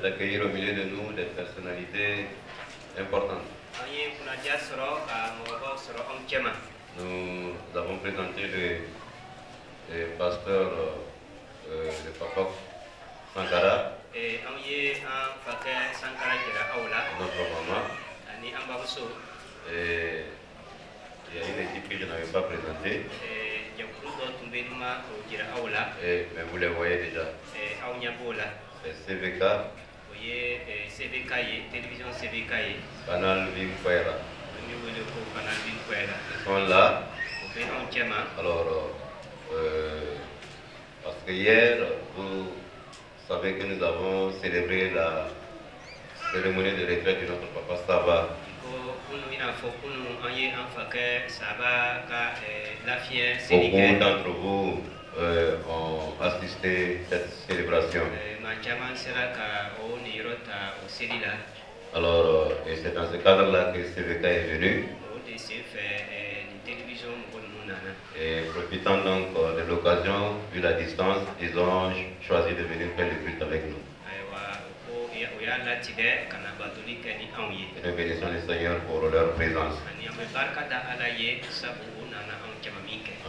d'accueillir au milieu de nous des personnalités importantes. Nous avons présenté le pasteur le papa Sankara, notre maman. Et il y a une équipe que je n'avais pas présentée. Mais vous les voyez déjà. C'est CVK. Télévision CVK. Canal Vinkwera. Ils sont là. Alors, parce que hier, vous savez que nous avons célébré la cérémonie de retraite de notre papa Saba. Beaucoup d'entre vous ont assisté à cette célébration. Alors, et c'est dans ce cadre-là que CVK est venu. Et profitant donc de l'occasion, vu la distance, ils ont choisi de venir faire le culte avec nous. Et nous bénissons le Seigneur pour leur présence.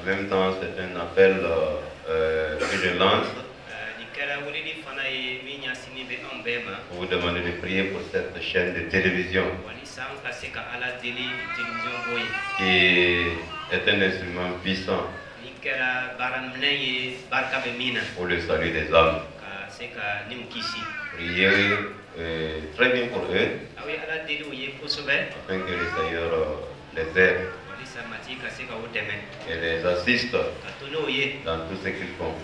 En même temps, c'est un appel que je lance pour vous demander de prier pour cette chaîne de télévision qui est un instrument puissant pour le salut des âmes. Priez très bien pour eux afin que le Seigneur les aide et les assiste dans tout ce qu'ils font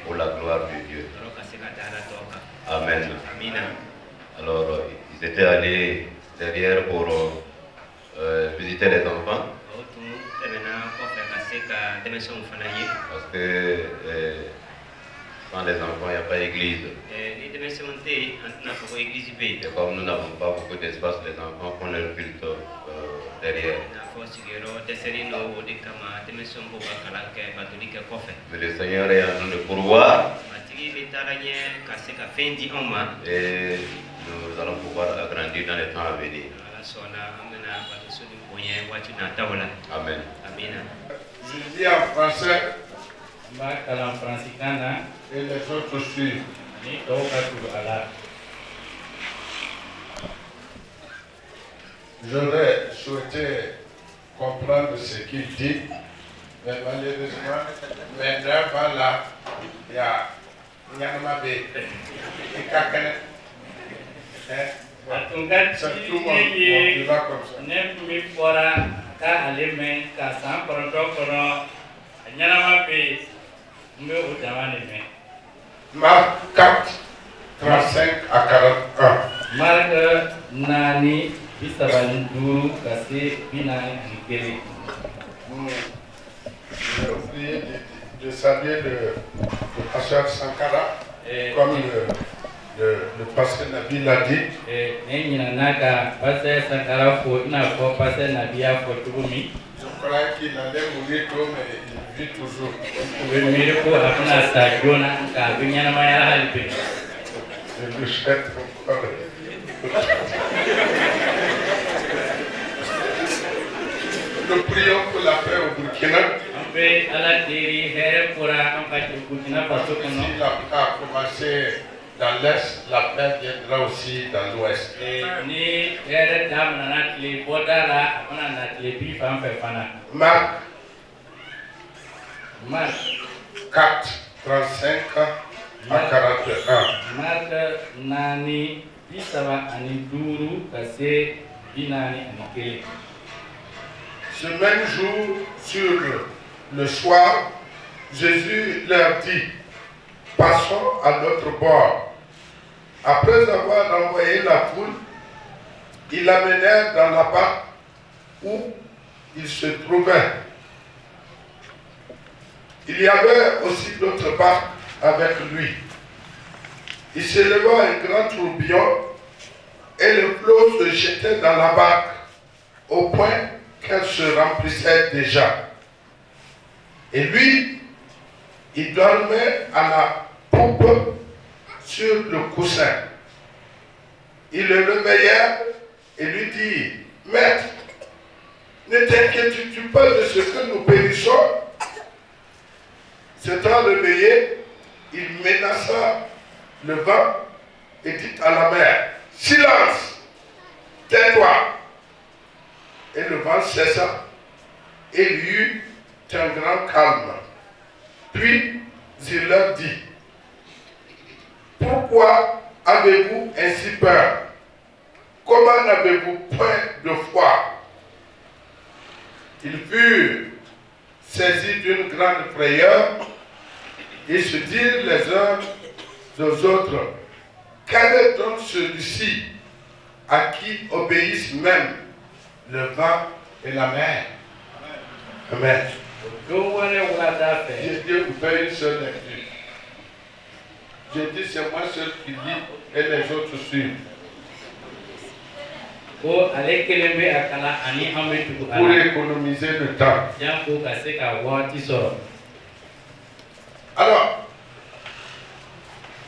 pour la gloire de Dieu. Amen. Alors, ils étaient allés derrière pour visiter les enfants parce que sans les enfants, il n'y a pas d'église. Et comme nous n'avons pas beaucoup d'espace, les enfants font leur culte derrière. Mais le Seigneur est en train de pourvoir et nous allons pouvoir agrandir dans les temps à venir. Amen. Je dis en français et les autres suivent. J'aurais souhaité comprendre ce qu'il dit, mais malheureusement, maintenant, là, il y a Nyamabe et Kakane. C'est tout le monde qui va comme ça. Marc 4, 35 à 41. Marc Nani, Bisabalindou, Kassé, Binani, Nikele. J'ai oublié de saluer le pasteur Sankara, comme le pasteur Nabi l'a dit. Je croyais qu'il allait mourir tôt, mais il vit toujours. Je lui souhaite encore. Nous prions pour la paix au Burkina. Si la paix a commencé dans l'Est, la paix viendra aussi dans l'Ouest. Marc 4, 35 à 41. Marc Nani, Bisaba Aniduru, Kassé, Binani, Nikele. Ce même jour, sur le soir, Jésus leur dit: passons à l'autre bord. Après avoir renvoyé la foule, ils l'amenèrent dans la barque où il se trouvait. Il y avait aussi d'autres barques avec lui. Il s'éleva un grand tourbillon et le flot se jetait dans la barque au point qu'elle se remplissait déjà. Et lui, il dormait à la poupe sur le coussin. Ils le réveillèrent et lui dirent, Maître, ne t'inquiètes-tu pas de ce que nous périssons? S'étant réveillé, il menaça le vent et dit à la mer, silence, tais-toi. Et le vent cessa et il y eut un grand calme. Puis il leur dit, pourquoi avez-vous ainsi peur? Comment n'avez-vous point de foi? Ils furent saisis d'une grande frayeur et se dirent les uns aux autres, quel est donc celui-ci à qui obéissent même le vent et la mer? Amen. J'ai dit, vous faites une seule lecture. J'ai dit, c'est moi seul qui lis et les autres suivent. Pour économiser le temps. Alors,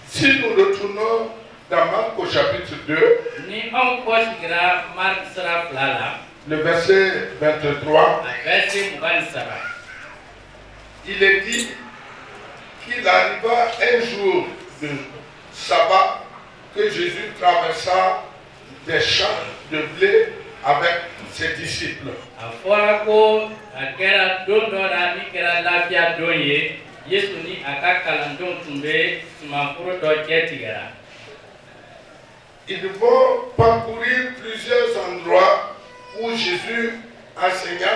si nous retournons dans Marc au chapitre 2, le verset 23, il est dit qu'il arriva un jour de sabbat que Jésus traversa des champs de blé avec ses disciples. Ils vont parcourir plusieurs endroits où Jésus enseigna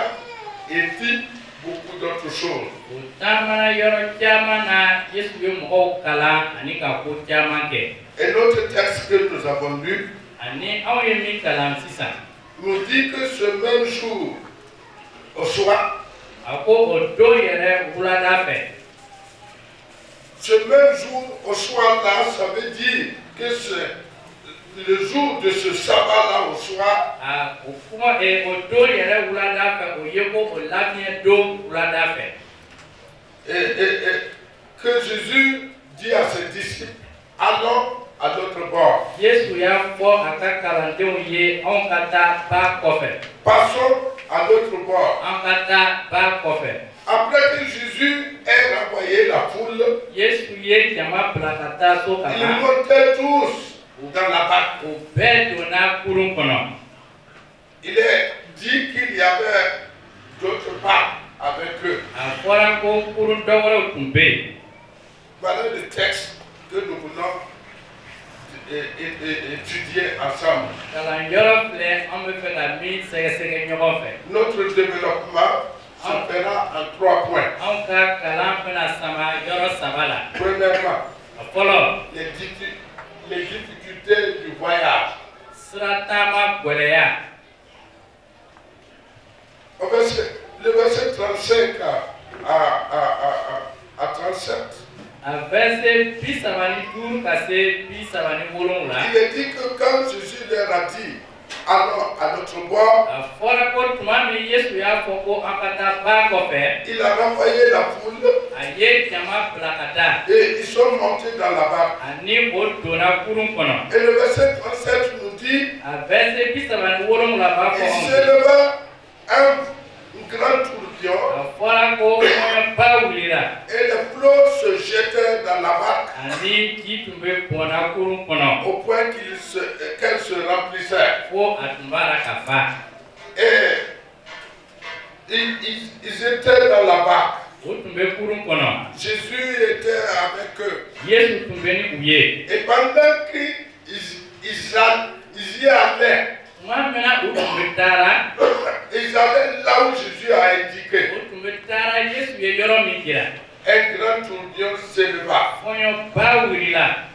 et dit beaucoup d'autres choses. Et notre texte que nous avons lu nous dit que ce même jour, au soir, ce même jour, au soir là, ça veut dire que le jour de ce sabbat là, au soir, et que Jésus dit à ses disciples, allons à l'autre bord. Passons à l'autre bord. Après que Jésus ait renvoyé la foule, ils montaient tous dans la barque. Il est dit qu'il y avait d'autres barques avec eux. Voilà le texte que nous voulons étudier ensemble. Notre développement se fera en 3 points. Premièrement, les difficultés du voyage. Le verset 35 à 37. Il est dit que quand Jésus leur a dit, allons à notre bord, il a renvoyé la foule et ils sont montés dans la barque. Et le verset 37 nous dit, il s'éleva un grand tourbillon et les flots se jetèrent dans la barque au point qu'elle se remplissait. Et ils étaient dans la barque. Jésus était avec eux. Et pendant qu'ils y allaient, ils allaient là où Jésus a indiqué. Un grand tourbillon s'éleva.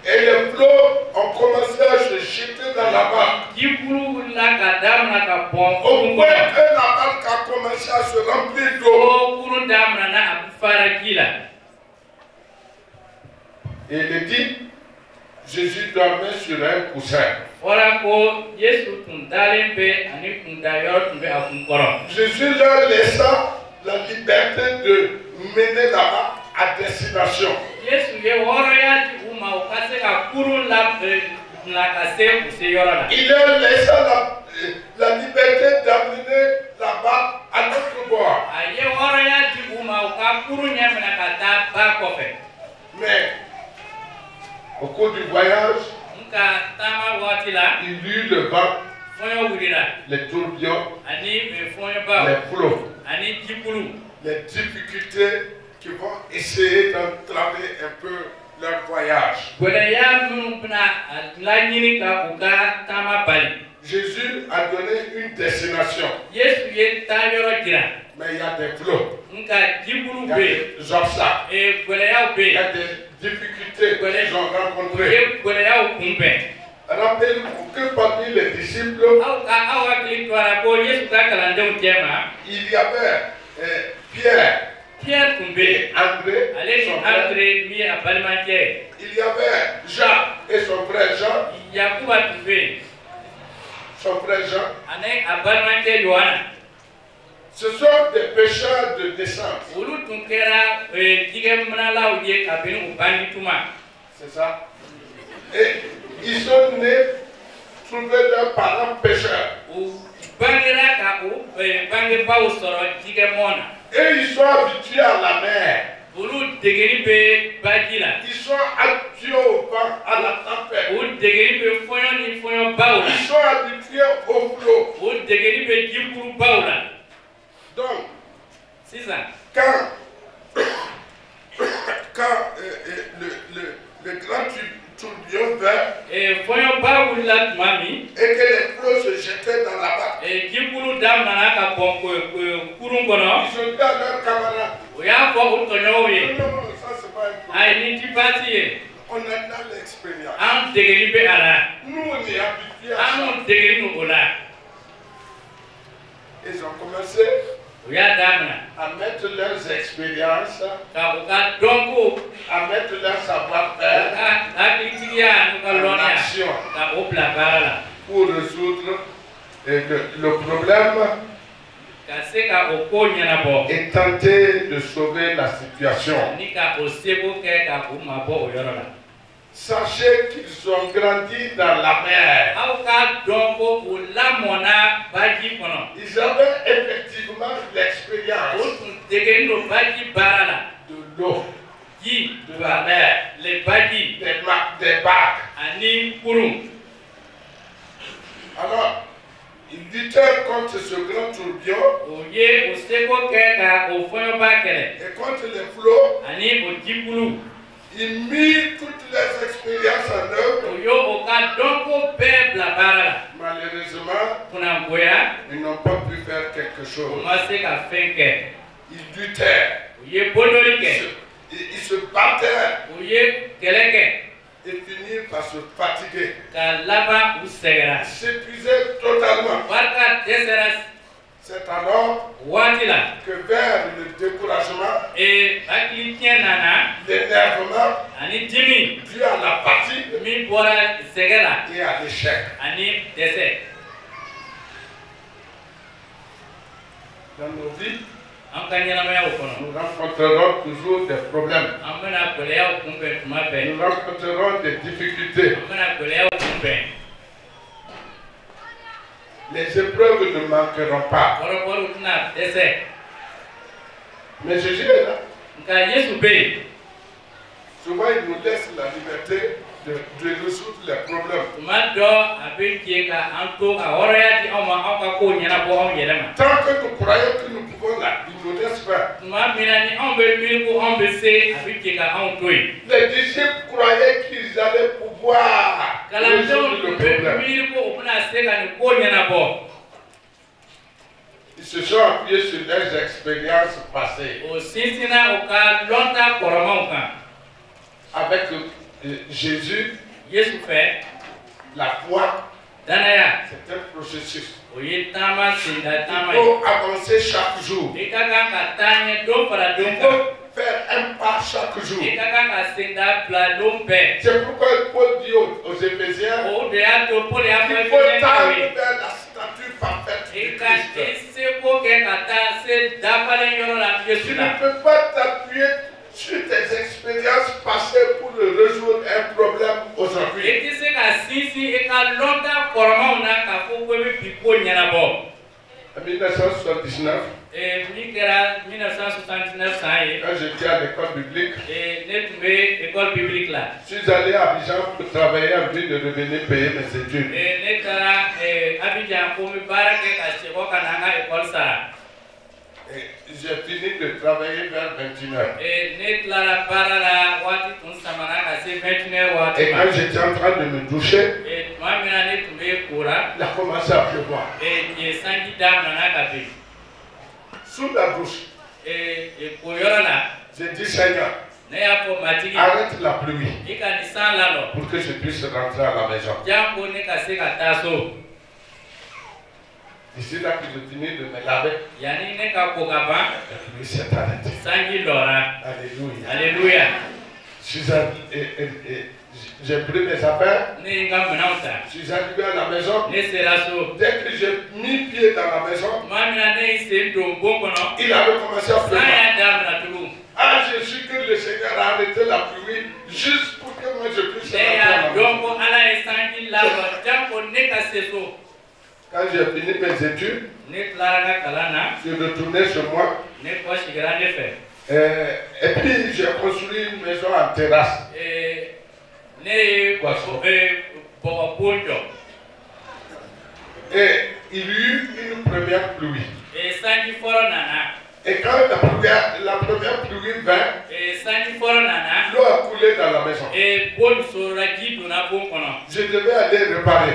Et les flots ont commencé à se jeter dans la barque. Au point que la barque a commencé à se remplir d'eau. Et il est dit, Jésus dormait sur un coussin. Jésus leur laissa la liberté de mener la barque à destination. Il a laissé la liberté d'amener la barque à notre bord. Mais au cours du voyage, il eut le vent, les tourbillons, les flots, les difficultés qui vont essayer d'entraver un peu leur voyage. Jésus a donné une destination. Mais il y a des flots, il y a des obstacles, il y a des difficultés qu'ils ont rencontrées. Rappelez-vous que parmi les disciples, il y avait Pierre et André, son frère. Il y avait Jacques et son frère Jean. Son frère Jean. Ce sont des pécheurs de naissance. C'est ça. Et ils sont nés, trouver leurs parents pécheurs. Et ils sont habitués à la mer. Ils sont habitués au vent, à la tempête. Ils sont habitués au flot. Donc, quand le grand tourbillon vint et que les flots se jetaient dans la barque, ils ont dit à leurs camarades, non, ça c'est pas un problème. On a dans l'expérience. Nous on est habitués à ça. Ils ont commencé à mettre leurs expériences, à mettre leur savoir-faire en action pour résoudre le problème et tenter de sauver la situation. Sachez qu'ils ont grandi dans la mer. Ils avaient effectivement l'expérience de l'eau, de la mer, des barques. Alors, ils luttèrent contre ce grand tourbillon et contre les flots. Ils mirent toutes les expériences en œuvre. Malheureusement, ils n'ont pas pu faire quelque chose. Ils luttèrent. Ils se battèrent. Et finirent par se fatiguer. Ils s'épuisaient totalement. C'est alors que vers le découragement, l'énervement, dû à la fatigue et à l'échec. Dans nos vies, nous rencontrerons toujours des problèmes. Nous rencontrerons des difficultés. Les épreuves ne manqueront pas. Mais Jésus est là. Souvent, il nous laisse la liberté de résoudre les problèmes. Tant que nous croyons que nous pouvons là, il nous laisse faire. Les disciples croyaient qu'ils allaient pouvoir résoudre le problème. Ils se sont appuyés sur leurs expériences passées. Avec Jésus, la foi, c'est un processus. Il faut avancer chaque jour. Il faut faire un pas chaque jour. C'est pourquoi Paul dit aux Éphésiens, il faut tendre vers la stature parfaite de Christ. Tu ne peux pas t'appuyer sur tes expériences passées pour résoudre un problème aujourd'hui. En 1979, quand j'étais à l'école biblique, je suis allé à Abidjan pour travailler en vue de revenir payer mes études. Et j'ai fini de travailler vers 21h. Et quand j'étais en train de me doucher, il a commencé à pleuvoir. Sous la douche, j'ai dit Seigneur, arrête la pluie pour que je puisse rentrer à la maison. Et c'est là que je finis de me laver. La pluie s'est arrêtée. Alléluia. Alléluia. J'ai pris mes affaires. Je suis arrivé à la maison. Dès que j'ai mis pied dans la maison, il avait commencé à pleuvoir. Ah, je suis que le Seigneur a arrêté la pluie juste pour que moi je puisse rentrer à la maison. Quand j'ai fini mes études, je suis retourné chez moi. Et puis j'ai construit une maison en terrasse. Et il y eut une première pluie. Et quand la première pluie vint, l'eau a coulé dans la maison. Je devais aller réparer.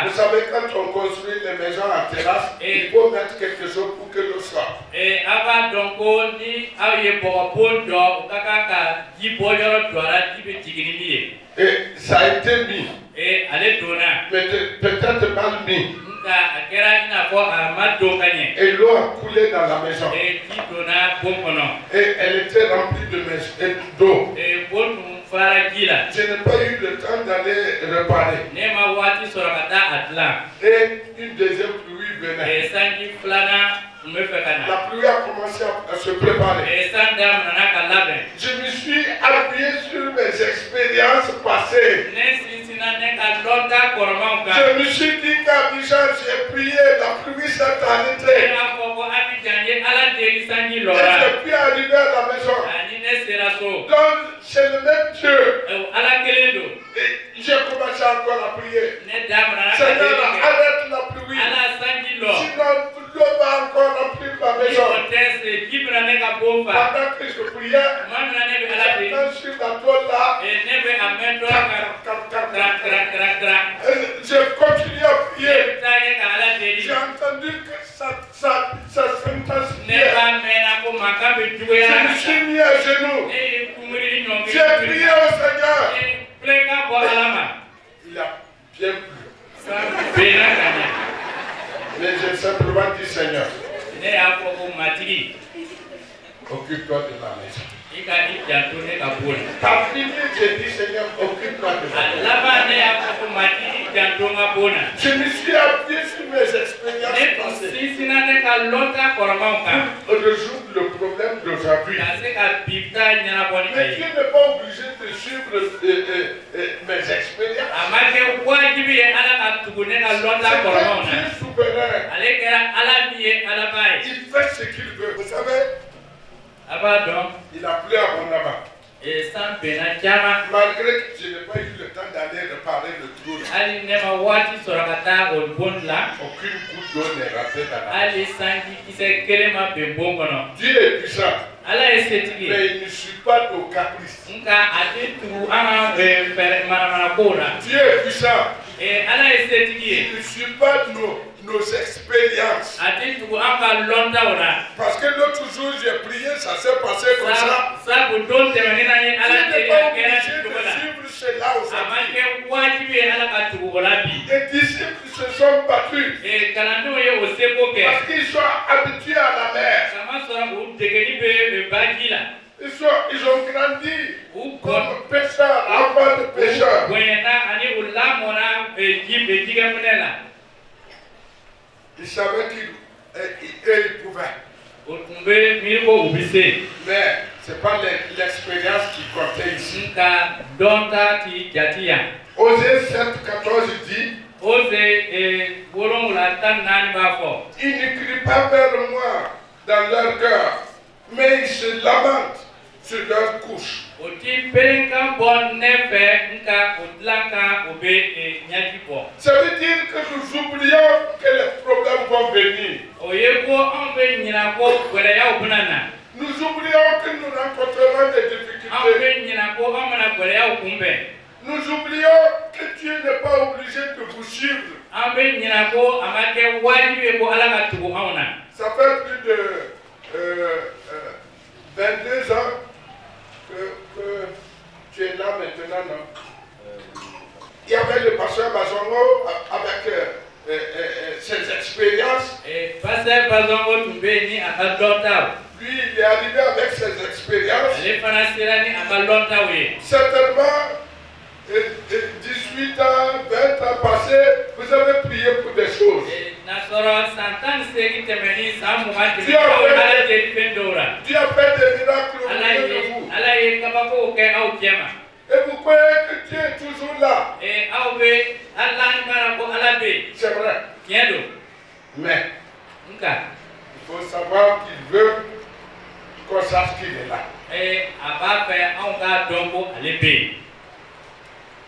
Vous savez, quand on construit les maisons en terrasse, il faut mettre quelque chose pour que l'eau sorte. Et ça a été mis. Mais peut-être mal mis. Et l'eau a coulé dans la maison. Et elle était remplie d'eau. Je n'ai pas eu le temps d'aller réparer. Et une deuxième pluie venait. La pluie a commencé à se préparer. Je me suis appuyé sur mes expériences passées. Je me suis dit qu'Abidjan, j'ai prié, la pluie s'est arrêtée. Et je puis arriver à la maison. Donc, c'est le même Dieu. Et j'ai commencé encore à prier. Seigneur, arrête la pluie. Sinon, l'eau va encore remplir ma maison. Pendant que je priais, j'entends sur la toile là. J'ai continué à prier. J'ai entendu que ça s'intensifiait. Je me suis mis à genoux. J'ai prié au Seigneur. Il a bien plu. Mais j'ai simplement dit Seigneur, occupe-toi de ma maison. T'as fini, j'ai dit Seigneur, occupe-toi de ma maison. Je me suis appuyé sur mes expériences passées pour résoudre le problème d'aujourd'hui. Mais Dieu n'est pas obligé de suivre mes expériences. C'est Dieu souverain. Il fait ce qu'il veut. Vous savez, il a plu abondamment. Malgré que je n'ai pas eu le temps d'aller réparer le trou, aucune goutte d'eau n'est rentrée dans la maison. Dieu est puissant. Mais il ne suit pas nos caprices. Dieu est puissant. Il ne suit pas nos expériences. Parce que l'autre jour j'ai prié, ça s'est passé comme ça. Tu n'es pas obligé de suivre cela aujourd'hui. Les disciples se sont battus parce qu'ils sont habitués à la mer. Ils ont grandi comme pêcheurs, enfants de pêcheurs. Ils savaient qu'ils pouvaient. Mais C'est pas l'expérience qui comptait ici. Osée 7,14 dit, ils ne crient pas vers moi dans leur cœur, mais ils se lamentent sur leur couche. Ça veut dire que nous oublions que les problèmes vont venir. Nous oublions que nous rencontrerons des difficultés. Nous oublions que Dieu n'est pas obligé de vous suivre. Ça fait plus de 22 ans que tu es là maintenant, non? Il y avait le pasteur Bazongo avec ses expériences. Lui, il est arrivé avec ses expériences. Certainement, 18 ans, 20 ans passés, vous avez prié pour des choses. Dieu a fait des miracles au milieu de vous. Et vous croyez que Dieu est toujours là. C'est vrai. Mais il faut savoir qu'il veut qu'on sache qu'il est là.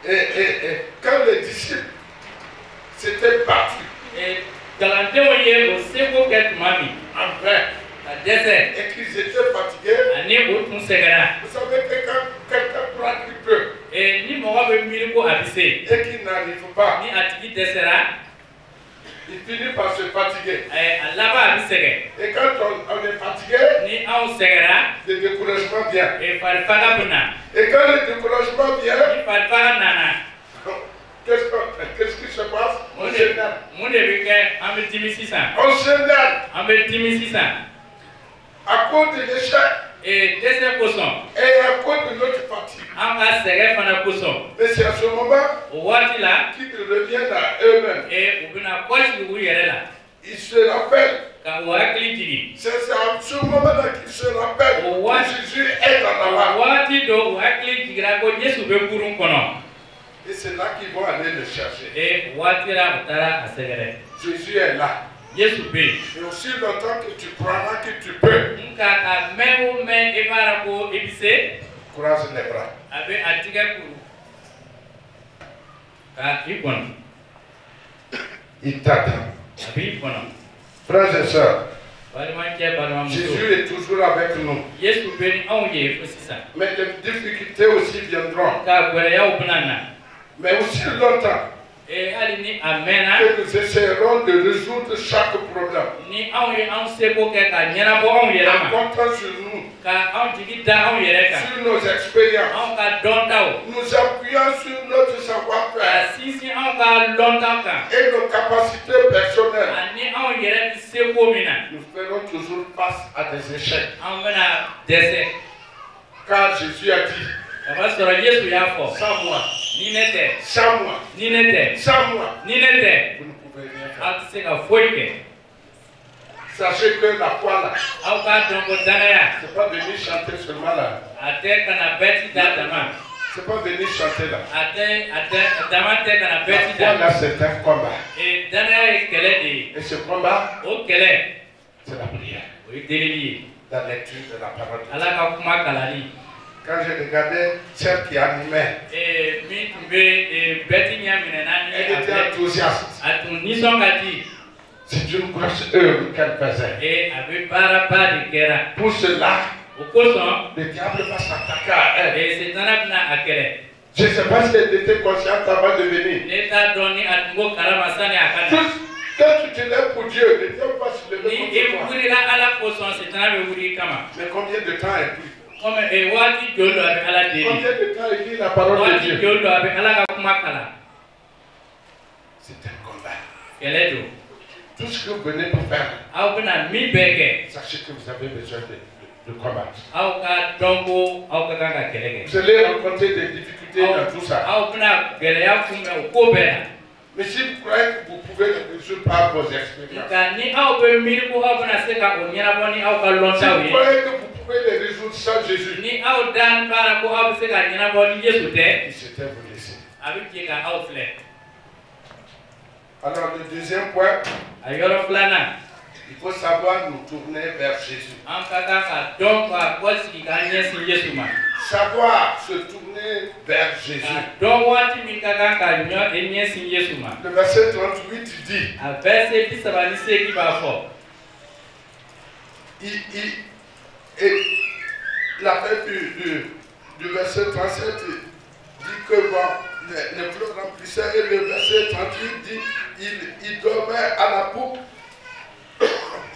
Et quand les disciples s'étaient battus en vain et qu'ils étaient fatigués, vous savez que quand quelqu'un croit qu'il peut et qu'il n'arrive pas, il finit par se fatiguer. Et quand on est fatigué, le découragement vient. Et quand le découragement vient, qu'est-ce qui se passe? On s'énerve. À cause de l'échec. Et à cause de notre fatigue. Et c'est à ce moment qu'ils reviennent à eux-mêmes. Ils se rappellent. C'est à ce moment-là qu'ils se rappellent que Jésus est dans la main. Et c'est là qu'ils vont aller le chercher. Jésus est là. Et aussi longtemps que tu croiras que tu peux, courage les bras. Il t'attend. Frères et sœurs, Jésus est toujours avec nous. Mais les difficultés aussi viendront. Mais aussi longtemps que nous essaierons de résoudre chaque problème. En comptant sur nous, sur nos expériences, nous appuyons sur notre savoir-faire et nos capacités personnelles. Nous ferons toujours face à des échecs. Car Jésus a dit, sans moi, sans moi, sans moi, vous ne pouvez rien faire. Sachez que la foi là, c'est pas venir chanter seulement là. C'est pas venir chanter là. La foi là, c'est un combat. Et ce combat, c'est la prière. La lecture de la parole de Dieu. Quand j'ai regardé celle qui animait, elle était enthousiaste. C'est une grosse œuvre qu'elle faisait. Pour cela, le diable va s'attaquer à elle. Je ne sais pas si elle était consciente avant de venir. Quand tu te lèves pour Dieu, le diable va se lever contre toi. Mais combien de temps elle prie? Combien de temps il dit la parole de Dieu? C'est un combat. Tout ce que vous venez pour faire, sachez que vous avez besoin de combattre. Vous allez rencontrer des difficultés dans tout ça. Mais si vous croyez que vous pouvez le résoudre par vos expériences, si vous croyez que vous pouvez les résoudre sans Jésus, Ni au dan para ko abu se ka nyina bo ni Yesu te. ils s'étaient vous laissés. Abi ki ka outlet. Alors le deuxième point, Ayoro flana. il faut savoir nous tourner vers Jésus. An kaka ka don ka kwasi ka nyesi Yesu ma. Savoir se tourner vers Jésus. Don wati min kaka ka nyo nyesi Yesu ma. Le verset 38 dit, A verset 17 ni se ki ba fo. Et la fin du verset 37 dit que bon, les flots remplissaient, et le verset 38 dit il dormait à la poupe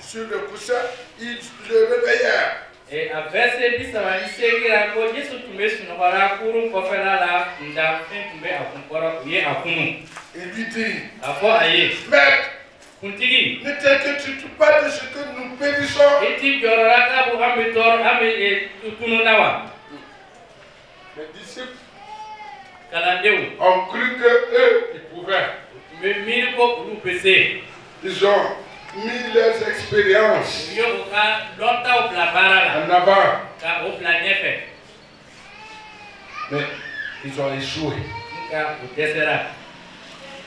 sur le coussin, ils le réveillèrent. Et à verset 17 ni se ki ra ko Yesu tumbe sunu kora kurun ko fela la nda fin tumbe akun kora ye akunu. Et lui dit, Afo aye. Maître, Kuntigi. ne t'inquiète pas de ce que nous périssons. Eti jorora ka bu ambe tor ambe tutunu nawa. Les disciples Kalandeu. ont cru que eux, ils pouvaient. Me miri ko ulu pese. Ils ont mis leurs expériences Yo ka lonta o bla barala. en avant, Ka o bla nefe. mais ils ont échoué. Ka o desera.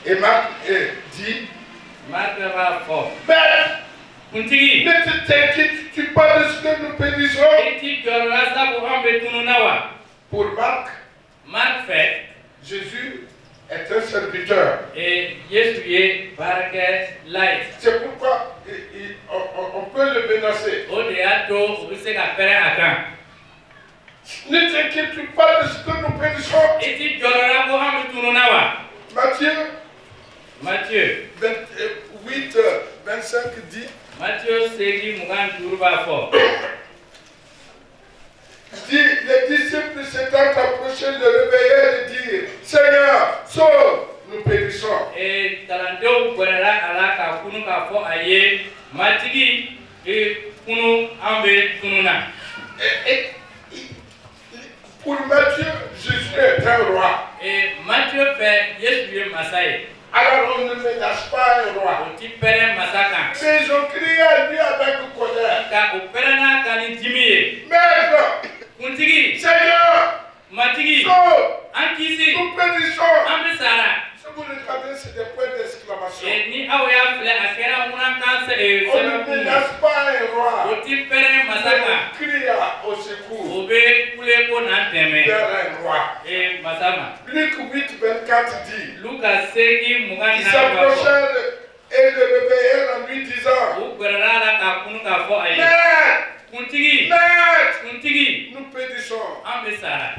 Et Marc dit, Marque va fort. Maître, Kuntigi. ne t'inquiètes-tu pas de ce que nous périssons? Eti jorora sa bu ambe tunu nawa. Pour Marc, Marque fait. Jésus est un serviteur. Et Yesu ye barake light. C'est pourquoi on peut le menacer. O de ato o se ka pere akan. Ne t'inquiète pas de ce que nous périssons. Eti jorora bu ambe tunu nawa. Matthieu 8, 25 dit, Matthieu segi mugan turba fo. les disciples s'étant approchés le réveillèrent et dirent, Seigneur, sauve, nous périssons. E talandeu gwerera ala ka kunu ka fo aye matigi kunu ambe tununa. Et pour Matthieu, Jésus est un roi. E Matthieu fait Yesu ye masaye. Alors on ne ménage pas un roi. O ti pere masaka. Mais ils ont crié à lui avec colère. Ka o pere na kani jimiye. Maître, Kuntigi, Seigneur, matigi, sauve, ankisi, nous périssons. ambe sara. Si vous regardez, c'est des points d'exclamation. E ni awya fle akera munan kanse On ne sebe ménage pas un roi. o ti pere masaka. On crie au secours O be kule ko na teme. vers un roi. E masama. Luc 8, 24 dit, Luka segi mugan ils na ba fo. s'approchèrent et le réveillèrent en lui disant, O gwerera la ka kunu ka fo aye. Maître, Kuntigi, Maître, kuntigi, nous périssons. ambe sara.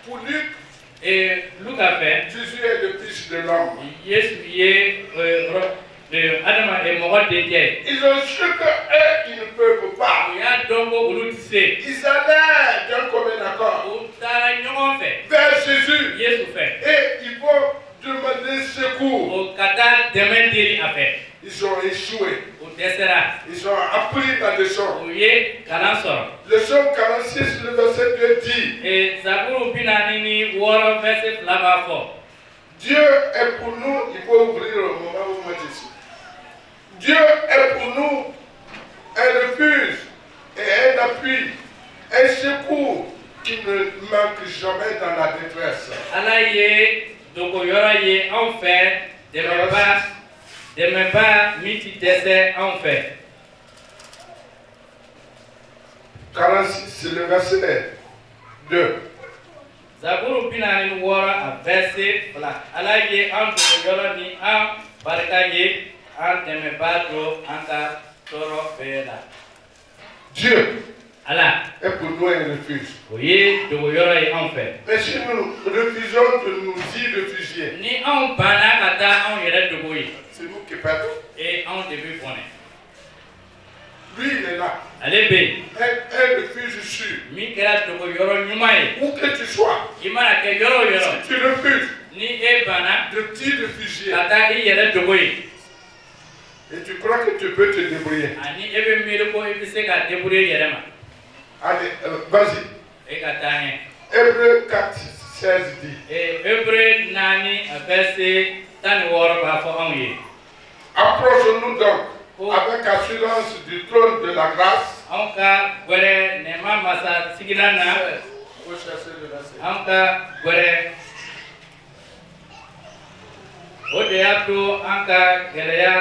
Pour Luc, E Luka fait Jésus est le Fils de l'homme. Yesu ye adama e mogo deke. Ils ont su qu'eux, ils ne peuvent pas. O ya dongo olu ti se. Ils allaient d'un commun accord O taara ɲɔgɔn fɛ. vers Jésus Yesu fɛ. et ils vont demander secours. O ka taa dɛmɛ deli a fɛ. Ils ont échoué. O dɛsɛra. Ils ont appris la leçon. O ye kalan sɔrɔ. Le psaume 46, le verset 2 dit, Zaburu 46 verset 2 b'a fɔ. Dieu est pour nous, il faut ouvrir le moment où moi je suis. Dieu est pour nous un refuge et un appui, un secours qui ne manque jamais dans la détresse. Ala ye dogoyɔrɔ ye anw fɛ dɛmɛba min ti dɛsɛ anw fɛ. 46, c'est le verset 2. Zaburu 46 a verset 2. Ala ye an dogoyɔrɔ ni an barika ye an dɛmɛba don an ka tɔɔrɔ bɛɛ la. Dieu Ala est pour nous un refuge. o ye dogoyɔrɔ ye anw fɛ. Mais si nous refusons de nous y réfugier, Ni anw banna ka taa anw yɛrɛ dogo ye, c'est nous qui perdons. anw de bɛ bɔnɛ. Lui, il est là. Ale bɛ yen. Un refuge sûr. Min kɛra dogoyɔrɔ ɲuman ye. Où que tu sois, I mana kɛ yɔrɔ o yɔrɔ, si tu refuses ni e banna de t'y réfugier, ka taa i yɛrɛ dogo ye, et tu crois que tu peux te débrouiller. ani e bɛ miiri ko i bɛ se ka débrouiller i yɛrɛ ma, Allez, vas-y. e ka taa ɲɛ. Hébreux 4, 16 dit, Hébreux 4 verset 16 b'a fɔ anw ye. approchons-nous donc avec assurance du trône de la grâce Anka gwere nema masa sigilana. Anka gwere Odeato anka geleya.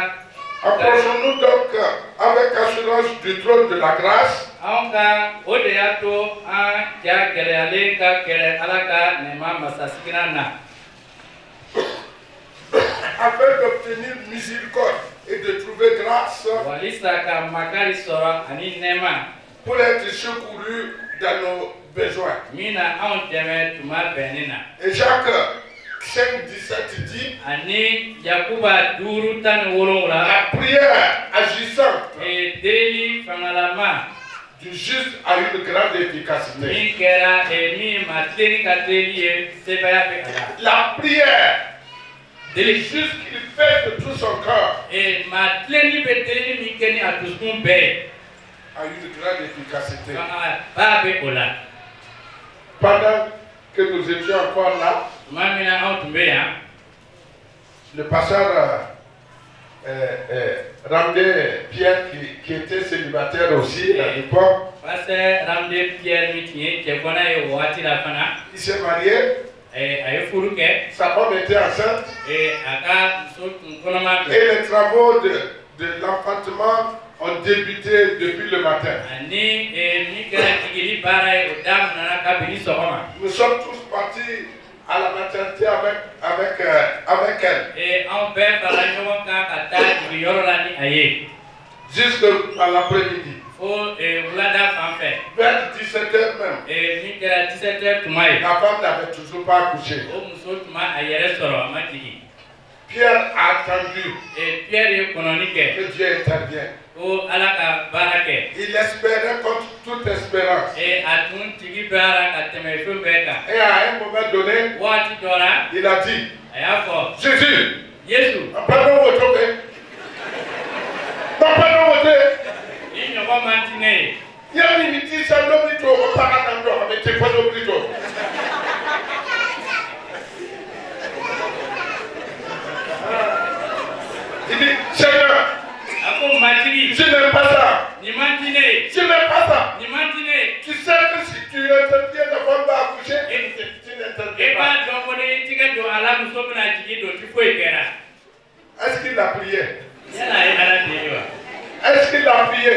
Approchons-nous donc avec assurance du trône de la grâce. Anka Odeato an ja geleyale ka gele alaka nema masa sigilana. Afin d'obtenir miséricorde et de trouver grâce pour être secouru dans nos besoins. Et Jacques 5,17 dit la prière agissante du juste a une grande efficacité. La prière du juste qu'il fait de tout son cœur a une grande efficacité. Pendant que nous étions encore là, le pasteur Ramdé Pierre, qui était célibataire aussi à l'époque, il s'est marié. Sa femme était enceinte. Et les travaux de l'enfantement ont débuté depuis le matin. Nous sommes tous partis à la maternité avec elle. Jusqu'à l'après-midi. Vers 17h même. La femme n'avait toujours pas accouché. Pierre a attendu que Dieu intervienne. Il espérait contre toute espérance. Et à un moment donné, il a dit, Jésus, pardon votre paix. Pardon votre il y a une petite salle de l'hôpital, mais c'est pas l'hôpital. Il dit, Seigneur, je n'aime pas ça. Je n'aime pas ça. Tu sais que si tu interviens, la femme va accoucher et tu n'interviens pas. Est-ce qu'il a prié? Est-ce qu'il a prié?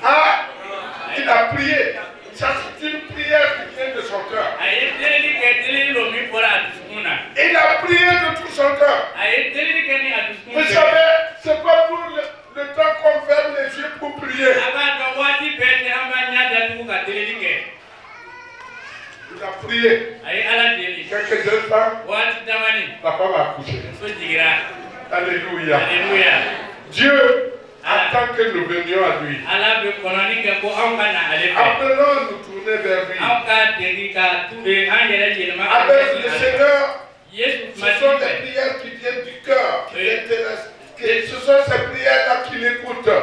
Ah, il a prié. Ça, c'est une prière qui vient de son cœur. Il a prié de tout son cœur. Vous savez, c'est pas pour le temps qu'on ferme les yeux pour prier. Il a prié. Quelques instants, la femme a accouché. Alléluia. Dieu attend que nous venions à lui. Appelons-nous tourner vers lui. Avec le Seigneur, ce sont des prières qui viennent du cœur, qui l'intéressent. Ce sont ces prières-là qui l'écoutent.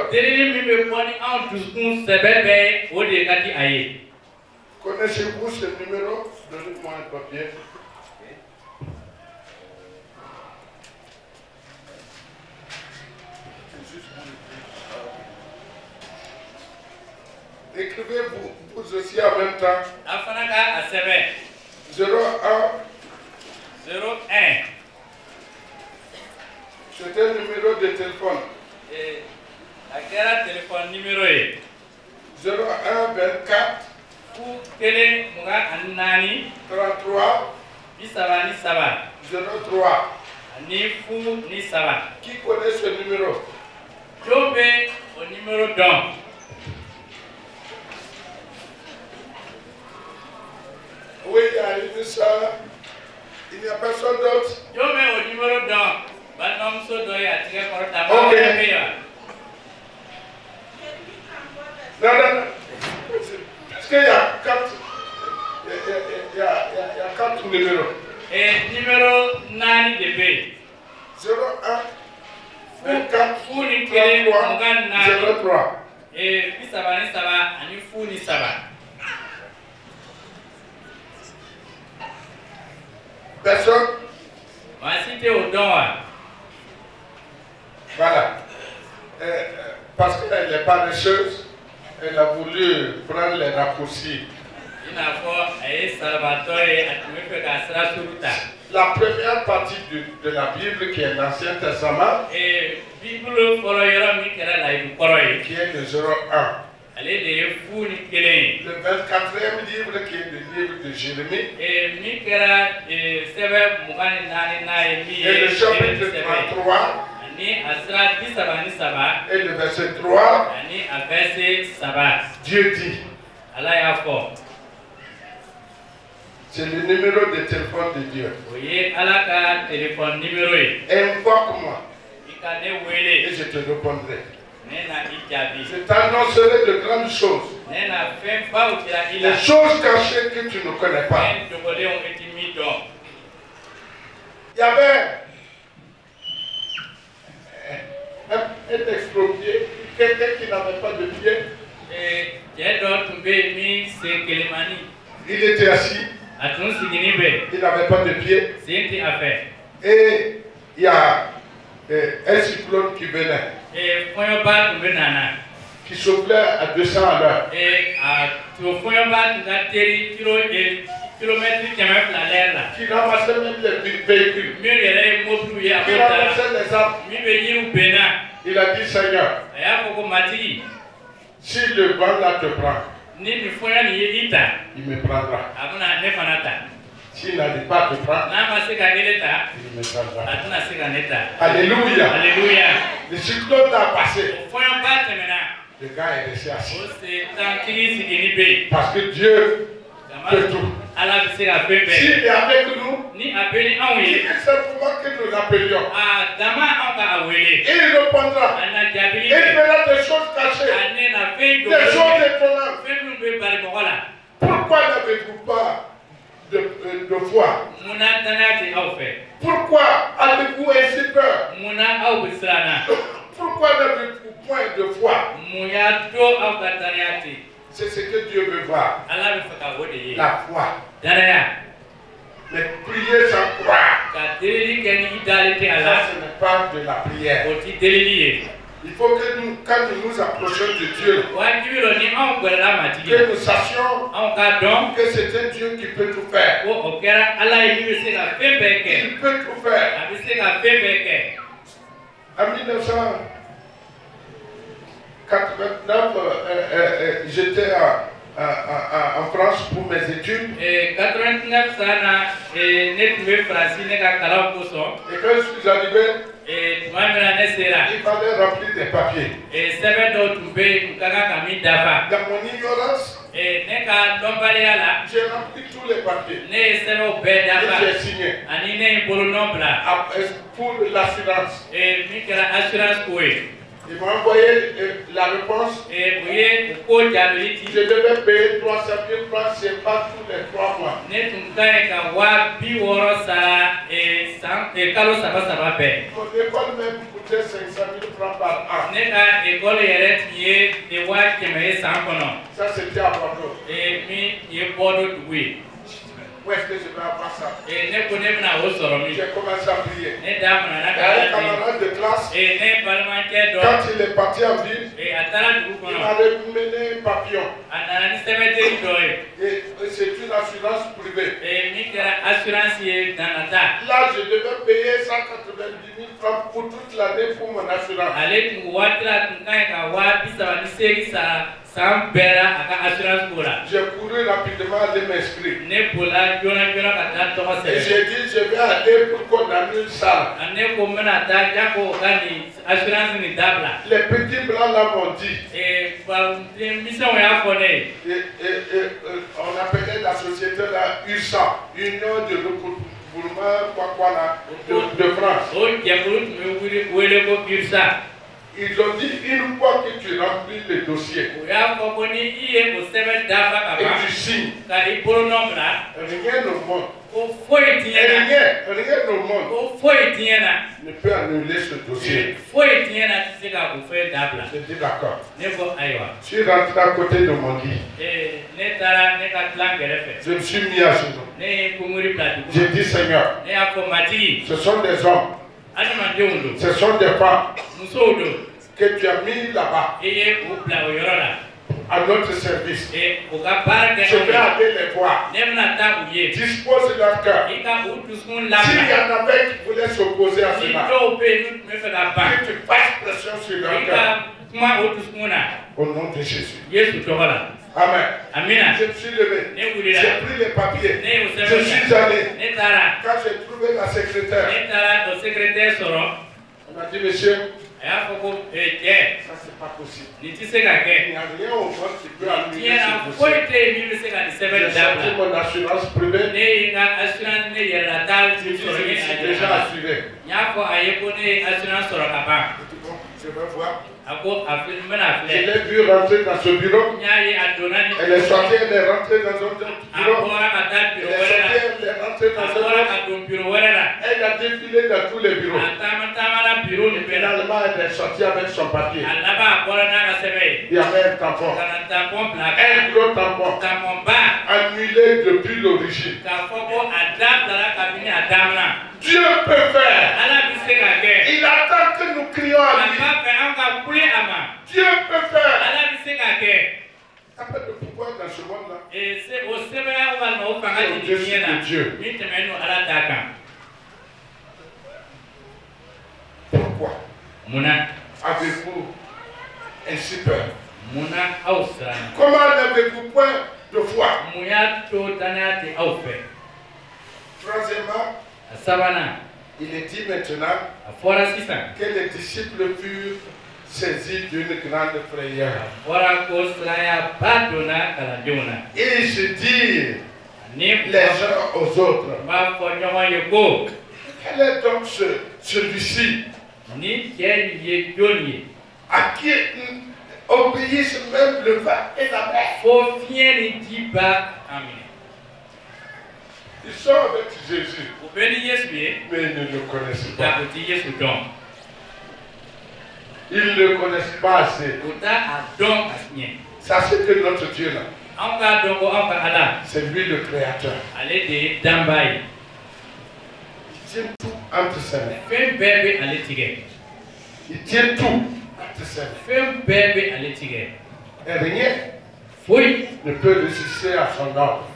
Connaissez-vous ce numéro? Donnez-moi un papier. Écrivez-vous vous aussi en même temps. 01. C'est un numéro de téléphone. 01 24 33 03. Qui connaît ce numéro? Au numéro d'un. Oui, il y a une soeur. Il n'y a personne d'autre. Je mets au numéro d'un. Ok. Non. Parce qu'il y a 4. Il y a 4 numéros. Et numéro 9 de B. 01 24 33 03. Et puis ça va, ani fou ni ça va. Personne. Voici tes au don. Voilà. Parce qu'elle est paresseuse. voulu prendre les raccourcis. La première partie de la Bible qui est l'Ancien Testament, qui est de 0:1. Le 24e livre qui est le livre de Jérémie. Et le chapitre 33. Et le verset 3. Dieu dit. C'est le numéro de téléphone de Dieu. Invoque-moi. Et je te répondrai. Je t'annoncerai de grandes choses. Les choses cachées que tu ne connais pas. Il y avait un exproprié, quelqu'un qui n'avait pas de pied. Il était assis. Il n'avait pas de pied. Et il y a un cyclone qui venait. Qui soufflait à 200 à l'heure. Qui ramassait même les véhicules. Qui ramassait les arbres. Il a dit, Seigneur, si le vent là te prend, il me prendra. S'il n'arrive pas à te prendre, il me prendra. Alléluia. Alléluia. Le cyclone a passé. Le gars est resté assis. Parce que Dieu peut tout. S'il est avec nous, il est simplement que nous l'appelions. Et il répondra. Et il verra des choses cachées. Des choses étonnantes. Pourquoi n'avez-vous pas de foi? Pourquoi avez-vous ainsi peur? Pourquoi n'avez-vous point de foi? C'est ce que Dieu veut voir. La foi. Mais prier sans croire, ça ce n'est pas de la prière. Il faut que nous, quand nous nous approchons de Dieu, que nous sachions que c'est un Dieu qui peut tout faire. Il peut tout faire. En 1989, j'étais en France pour mes études. Et quand je suis arrivé, il fallait remplir des papiers. Dans mon ignorance, j'ai rempli tous les papiers. Et j'ai signé. Pour l'assurance. Ils m'ont envoyé la réponse. Je devais payer 300 000 francs CFA tous les 3 mois. Mon école même coûtait 500 000 francs par an. Ça c'était à Bordeaux. Où est-ce que je vais avoir ça? J'ai commencé à prier. Un camarade de classe, quand il est parti en ville, il m'avait mené un papillon. Et c'est une assurance privée. Là, je devais payer 190 000 francs pour toute l'année pour mon assurance. J'ai couru rapidement aller m'inscrire. Et j'ai dit, je vais aller pour qu'on annule ça. Les petits blancs là m'ont dit. On appelait la société là USA, Union de recouvrement de France. Ils ont dit, une fois que tu remplis le dossier et tu signes, rien au monde, rien au monde ne peut annuler ce dossier. J'ai dit d'accord. Je suis rentré à côté de mon lit. Je me suis mis à genoux. J'ai dit, Seigneur, ce sont des hommes. Ce sont des femmes que tu as mis là-bas à notre service. Et Je vais aller les voir. Dispose leur cœur. S'il y en avait qui voulaient s'opposer à cela, que tu fasses pression sur leur cœur. Au nom de Jésus. Amen. Je me suis levé. J'ai pris les papiers. Je suis allé. Quand j'ai trouvé la secrétaire, on m'a dit, monsieur, ça c'est pas possible. Il n'y a rien au monde qui peut annuler ce dossier. J'ai sorti mon assurance privée. Je suis déjà assuré. Je vais voir. Je l'ai vu rentrer dans ce bureau. Elle est sortie, elle est rentrée dans un autre bureau. Elle est sortie, elle est rentrée dans un autre. Elle a défilé dans tous les bureaux. Et finalement, elle est sortie avec son papier. Il y avait un tampon. Un gros tampon. Annulé depuis l'origine. Dieu peut faire. Il attend que nous crions à lui. Dieu peut faire. Il n'y a pas de pouvoir dans ce monde-là. C'est au-dessus de Dieu. Pourquoi avez-vous ainsi peur? Comment n'avez-vous point de foi? Troisièmement, il est dit maintenant que les disciples furent saisis d'une grande frayeur. Ils se disent les uns aux autres, quel est donc celui-ci à qui obéissent même le vent et la mer? Ils sont avec Jésus, mais ils ne le connaissent pas. Ils ne le connaissent pas assez. Sachez que notre Dieu là, c'est lui le créateur. Il tient tout entre ses mains. Il tient tout entre ses mains. Et rien ne peut résister à son ordre.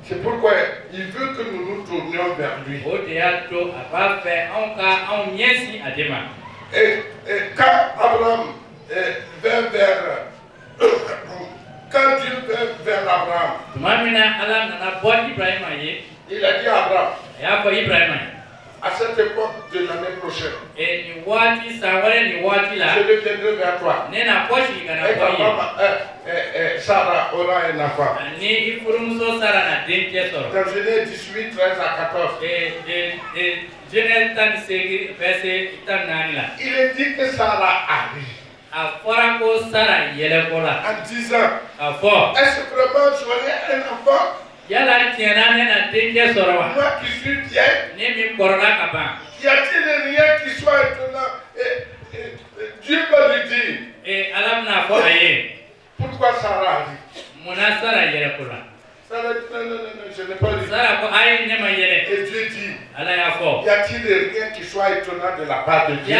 C'est pourquoi il veut que nous nous tournions vers lui. Et quand Abraham vint quand Dieu vint vers Abraham, il a dit à Abraham, à cette époque de l'année prochaine, je viendrai vers toi. Et ta femme, Sarah aura un enfant. Dans Genèse 18, 13 à 14. Il est dit que Sarah arrive. En disant, est-ce que vraiment j'aurai un enfant? Moi qui suis bien, y a-t-il rien qui soit étonnant? Dieu va lui dire. Pourquoi Sarah arrive? Sarah dit non, je n'ai pas dit. Et Dieu dit, y a-t-il rien qui soit étonnant de la part de Dieu?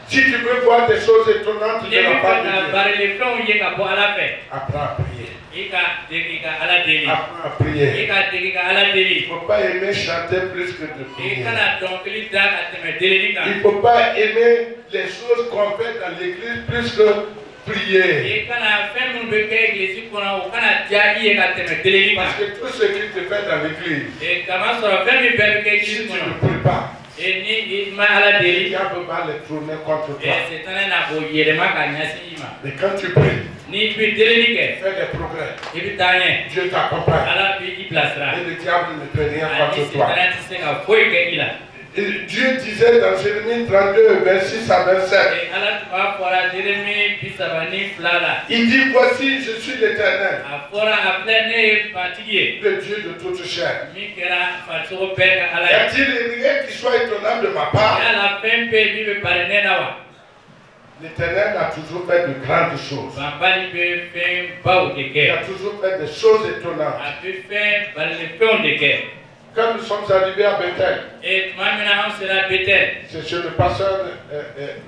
Si tu veux voir des choses étonnantes de la part de Dieu, apprends à prier. Apprends à prier. Il ne faut pas aimer chanter plus que de prier. Il ne faut pas aimer les choses qu'on fait dans l'église plus que prier. Parce que tout ce qui te fait dans l'église, si tu ne pries pas, il diable va les tourner contre toi. Mais quand tu pries, fais des progrès, Dieu t'accompagne. Et le diable ne peut rien contre toi. Dieu disait dans Jérémie 32, 26 à 27, il dit, voici, je suis l'Éternel, le Dieu de toute chair. Y a-t-il rien qui soit étonnant de ma part? L'Éternel a toujours fait de grandes choses. Il a toujours fait des choses étonnantes. quand nous sommes arrivés à Bethel, Et maintenant, on sera Bethel. c'est chez le pasteur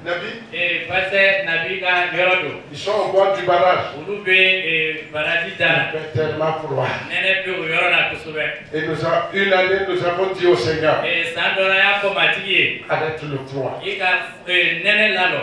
Nabi. Et pasteur Nabi ka Yorodo. Ils sont au bord du barrage. Ulube et Baradi Dala. Il fait tellement froid. Nene pe Yorona Kusube. Et une année, nous avons dit au Seigneur, Et Sandora ya komatiye. arrête le froid. Ika nene lalo.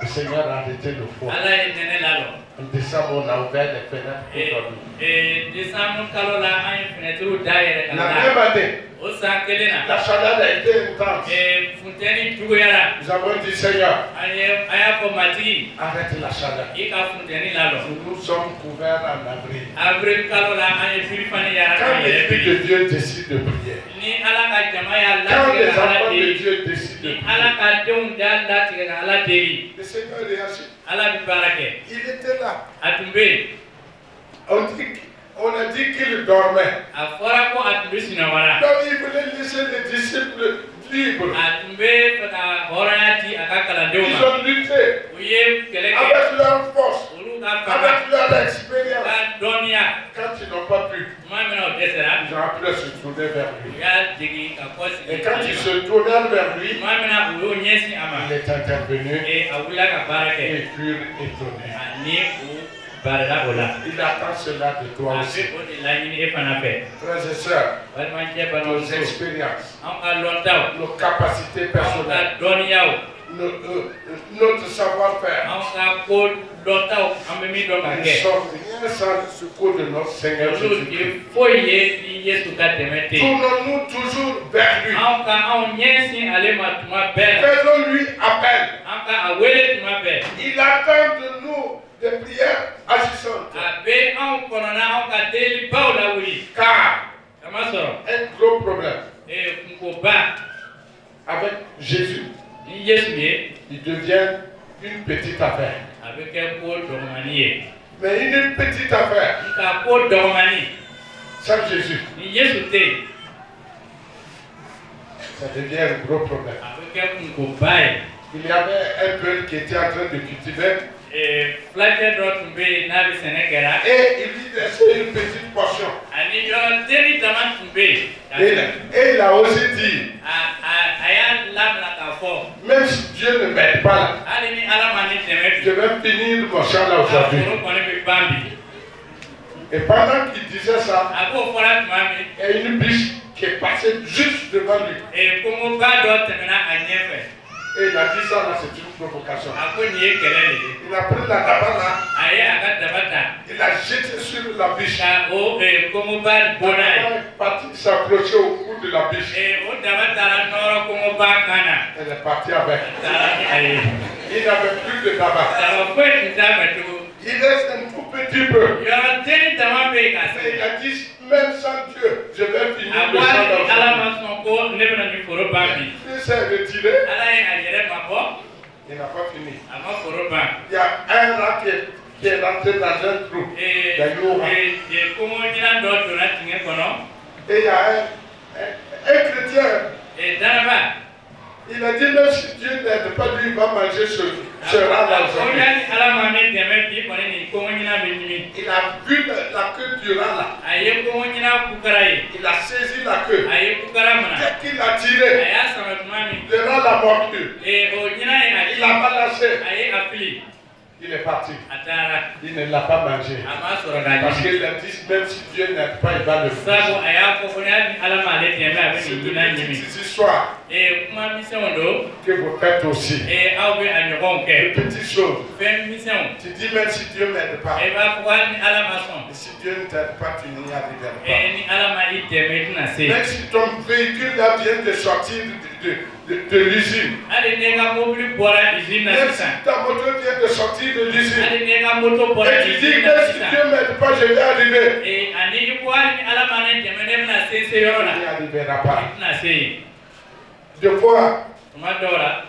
Le Seigneur a arrêté le froid. Ala nene lalo. En décembre, on a ouvert les fenêtres pour dormir. Et décembre kalola an fenêtre daire La kana. même année, O san kelena. la chaleur a été intense. Et Fontaine Tuguyara. Nous avons dit, Seigneur, Aya komati. arrête la chaleur. Ika Fontaine lalo. Nous sommes couverts en avril. Avril kalola an filifani yara. Quand les filles de Dieu décident de prier, Ni ala ka jama ya quand les la enfants de ala Dieu décident de ni prier, ala ka denw da latigɛ ka ala deli le Seigneur réagit. ala bi baara kɛ Il était là. a tun bɛ yen On a dit qu'il dormait. a fɔra ko a tun bɛ sunɔgɔra Donc il voulait laisser les disciples libres. a tun bɛ fɛ ka hɔrɔnya di a ka kalandenw Ils ma ont lutté u ye kɛlɛ kɛ avec leur force, olu ka fanga avec leur u expérience. ka dɔnniya Quand ils n'ont pas pu, tuma min na o dɛsɛra ils ont appris à se tourner vers u lui. y'a degi ka kɔ Et sigi quand ale ils ma se tournèrent vers lui, tuma min na u y'o ɲɛsin a ma il est intervenu et a wulila ka baara kɛ et furent étonnés. ani u baarala o la Il attend cela de toi a aussi. bɛ o de laɲini e fana fɛ Frères et sœurs, balimacɛ nos balimamuso expériences, an ka lɔntaw nos capacités an personnelles, ka dɔnniyaw notre savoir-faire, an ka ko dɔntaw an bɛ min dɔn ka ne kɛ sommes rien sans le secours de notre Seigneur olu Jésus-Christ. ye foyi ye ni Yesu ka dɛmɛ tɛ yen Tournons-nous toujours vers lui. an ka anw ɲɛsin ale ma tuma bɛɛ la Faisons-lui appel. an ka a wele tuma bɛɛ Il attend de nous des prières agissantes. a bɛ anw kɔnɔna an ka delibaw lawuli Car kamasɔrɔ un gros problème kunkoba avec Jésus, ni Yesu ye il devient une petite affaire. a bɛ kɛ ko dɔgɔmani ye Mais une petite affaire nka ko dɔgɔmani sans Jésus, ni Yesu tɛ yen ça devient un gros problème. a bɛ kɛ kunkoba ye. Il y avait un peuple qui était en train de cultiver Fulakɛ dɔ tun bɛ yen n'a bɛ sɛnɛ kɛra et il lui laissait une petite portion. ani yɔrɔ denni dama tun bɛ yen Et il a aussi dit, a y'a lamɛn k'a fɔ même si Dieu ne m'aide pas là, hali ni ala ma ni dɛmɛ je bi vais finir mon champ là a aujourd'hui. foro kɔni bɛ ban bi Et pendant qu'il disait ça, a b'o fɔra tuma min il y a une biche qui est passée juste devant lui. kɔngɔba dɔ tɛmɛna a ɲɛfɛ Et il a dit ça là, c'est une provocation. a ko nin ye kɛlɛ de ye Il a pris la daba là, a ye a ka daba ta il a jeté sur la biche. ka o kɔngɔba La bɔ n'a daba ye est partie s'accrocher au cou de la biche. o daba taara nɔrɔ kɔngɔba kan na Elle est partie avec. taara ni a ye Il n'avait plus de daba. daba foyi tun t'a fɛ tugun. Il reste un tout petit peu. Yɔrɔ denni dama bɛ yen ka Mais il se. a dit, même sans Dieu, je vais finir A le ko champ hali ni ala d'aujourd'hui. ma sɔn ko ne bɛna nin foro ban bi. Il s'est retiré, Ala ye a yɛrɛ ma bɔ, il n'a pas fini. a ma foro ban. Il y a un rat qui est rentré dans un trou. Kɔngɔ ɲinan dɔ donna dingɛ kɔnɔ. Et il y a un chrétien. Danaba. Il a dit, même si Dieu n'aide pas, lui, il va manger ce rat là A ko aujourd'hui. yanni ala ma ne dɛmɛ bi kɔni nin kɔngɔ ɲinan bɛ ɲimi. Il a vu la queue du rat là. A ye kɔngɔ ɲinan kukara ye. Il a saisi la queue. A ye kukara mana. Dès qu'il a A tiré, y'a sama tuma min. le rat l'a mordu. O ɲinan ye a Il l'a balancé. A ye a fili. Il est parti. A taara. Il ne l'a pas mangé. A ma sɔrɔ k'a Parce ɲimi. qu'il a dit, même si Dieu n'aide pas, il va le Sabu faire. a y'a fɔ ko ni ala m'ale dɛmɛ a bɛ C'est nin de ɲinan ɲimi. petites histoires Kuma misɛnw don. que vous faites aussi. Aw bɛ a ɲɔgɔnw De kɛ. petites choses. Fɛn misɛnw. Tu dis, même si Dieu n'aide pas. I b'a fɔ ko hali ni ala ma sɔn. Et si Dieu ne t'aide pas, tu n'y arriveras pas. Ni ala ma i dɛmɛ i tɛna se. Même si ton véhicule là vient de sortir de l'usine. Hali ni ka mobili bɔra usine na Même si sisan. ta moto vient de sortir de l'usine. Hali ni ka moto bɔra Et tu dis, usine na même si sisan. Dieu ne m'aide pas, je vais arriver. Ani i ko hali ni ala ma ne dɛmɛ ne bɛna se yɔrɔ Tu la. n'y arriveras I pas. tɛna se yen. Des fois, Tuma dɔw la.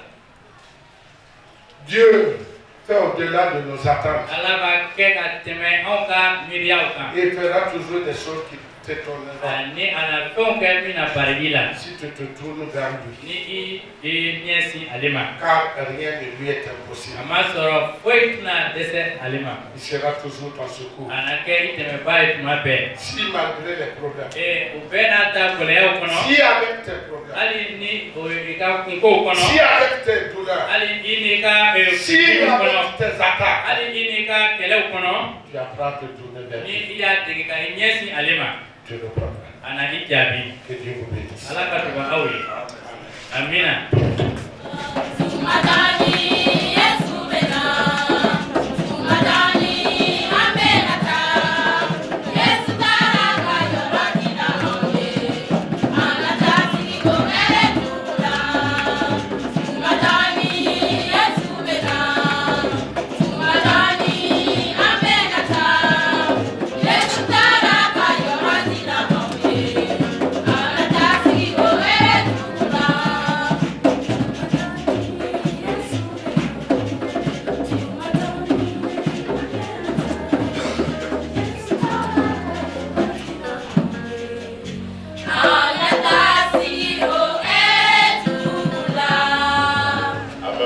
Dieu fait au-delà de nos attentes. Ala b'a kɛ ka tɛmɛ anw ka miiriyaw kan. Et il fera toujours des choses te tourneras, ni ana fɛn kɛ min na barili la si tu te tournes vers lui, ni i ɲɛsin ale ma car rien ne lui est impossible. a ma sɔrɔ foyi tɛna dɛsɛ ale ma Il sera toujours ton secours. a na kɛ i dɛmɛba ye tuma bɛɛ Si malgré les problèmes, o bɛɛ n'a ta gɛlɛyaw kɔnɔ si avec tes problèmes, hali ni o i ka kunkow kɔnɔ si avec tes douleurs, hali i n'i ka si kunkow kɔnɔ avec tes attaques, hali i n'i ka kɛlɛw kɔnɔ tu apprends à te tourner vers ni lui. i y'a dege ka i ɲɛsin ale ma Tu le prendras. a na i jaabi Que Dieu vous bénisse. ala ka tuba aw ye amina.